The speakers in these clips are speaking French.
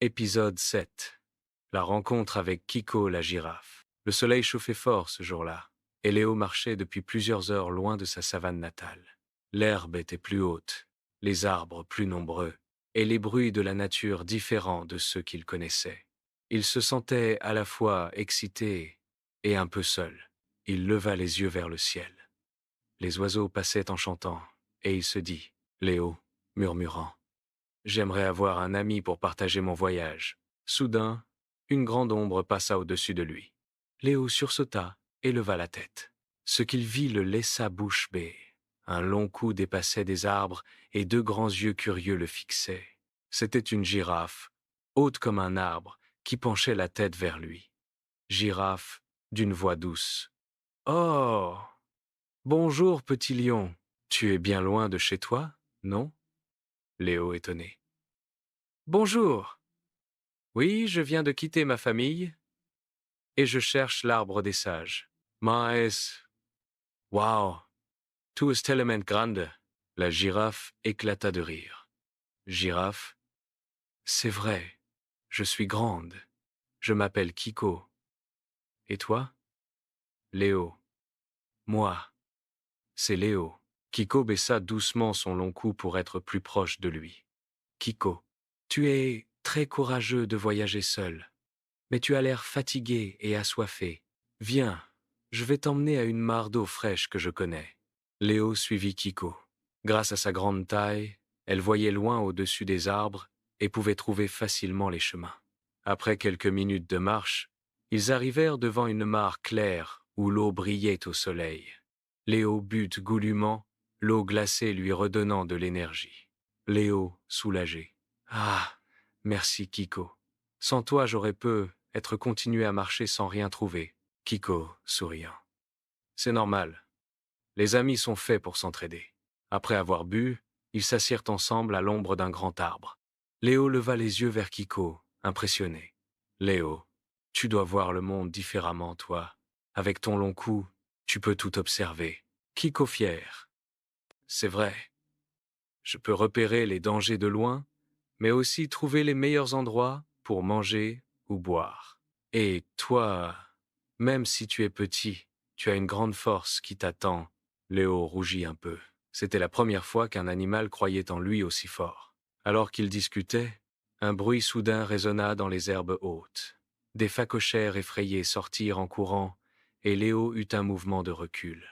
Épisode 7. La rencontre avec Kiko la girafe. Le soleil chauffait fort ce jour-là, et Léo marchait depuis plusieurs heures loin de sa savane natale. L'herbe était plus haute, les arbres plus nombreux, et les bruits de la nature différents de ceux qu'il connaissait. Il se sentait à la fois excité et un peu seul. Il leva les yeux vers le ciel. Les oiseaux passaient en chantant, et il se dit, « Léo, murmurant. J'aimerais avoir un ami pour partager mon voyage. » Soudain, une grande ombre passa au-dessus de lui. Léo sursauta et leva la tête. Ce qu'il vit le laissa bouche bée. Un long cou dépassait des arbres et deux grands yeux curieux le fixaient. C'était une girafe, haute comme un arbre, qui penchait la tête vers lui. Girafe, d'une voix douce. « Oh! Bonjour, petit lion. Tu es bien loin de chez toi, non ?» Léo étonné. « Bonjour. Oui, je viens de quitter ma famille et je cherche l'arbre des sages. Mais, wow, tu es tellement grande. » La girafe éclata de rire. Girafe, c'est vrai, je suis grande. Je m'appelle Kiko. Et toi? Léo. Moi, c'est Léo. Kiko baissa doucement son long cou pour être plus proche de lui. Kiko, tu es très courageux de voyager seul, mais tu as l'air fatigué et assoiffé. Viens, je vais t'emmener à une mare d'eau fraîche que je connais. Léo suivit Kiko. Grâce à sa grande taille, elle voyait loin au-dessus des arbres et pouvait trouver facilement les chemins. Après quelques minutes de marche, ils arrivèrent devant une mare claire où l'eau brillait au soleil. Léo but goulûment, l'eau glacée lui redonnant de l'énergie. Léo, soulagé. « Ah, merci Kiko. Sans toi, j'aurais pu être continué à marcher sans rien trouver. » Kiko, souriant. « C'est normal. Les amis sont faits pour s'entraider. » Après avoir bu, ils s'assirent ensemble à l'ombre d'un grand arbre. Léo leva les yeux vers Kiko, impressionné. « Léo, tu dois voir le monde différemment, toi. Avec ton long cou, tu peux tout observer. » Kiko fier. « C'est vrai. Je peux repérer les dangers de loin, mais aussi trouver les meilleurs endroits pour manger ou boire. Et toi, même si tu es petit, tu as une grande force qui t'attend. » Léo rougit un peu. C'était la première fois qu'un animal croyait en lui aussi fort. Alors qu'ils discutaient, un bruit soudain résonna dans les herbes hautes. Des phacochères effrayés sortirent en courant, et Léo eut un mouvement de recul.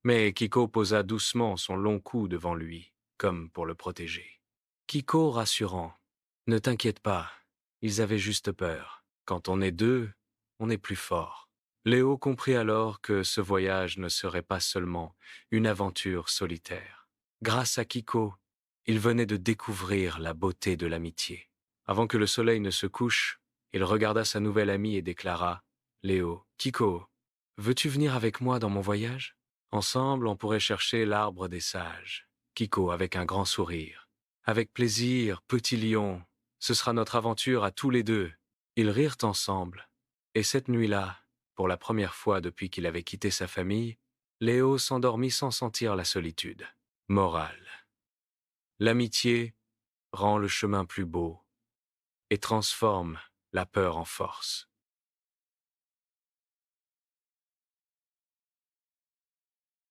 Mais Kiko posa doucement son long cou devant lui, comme pour le protéger. Kiko rassurant. « Ne t'inquiète pas, ils avaient juste peur. Quand on est deux, on est plus fort. » Léo comprit alors que ce voyage ne serait pas seulement une aventure solitaire. Grâce à Kiko, il venait de découvrir la beauté de l'amitié. Avant que le soleil ne se couche, il regarda sa nouvelle amie et déclara « Léo, Kiko, veux-tu venir avec moi dans mon voyage? Ensemble, on pourrait chercher l'arbre des sages. » Kiko avec un grand sourire. « Avec plaisir, petit lion. Ce sera notre aventure à tous les deux. » Ils rirent ensemble. Et cette nuit-là, pour la première fois depuis qu'il avait quitté sa famille, Léo s'endormit sans sentir la solitude. Morale. L'amitié rend le chemin plus beau et transforme la peur en force.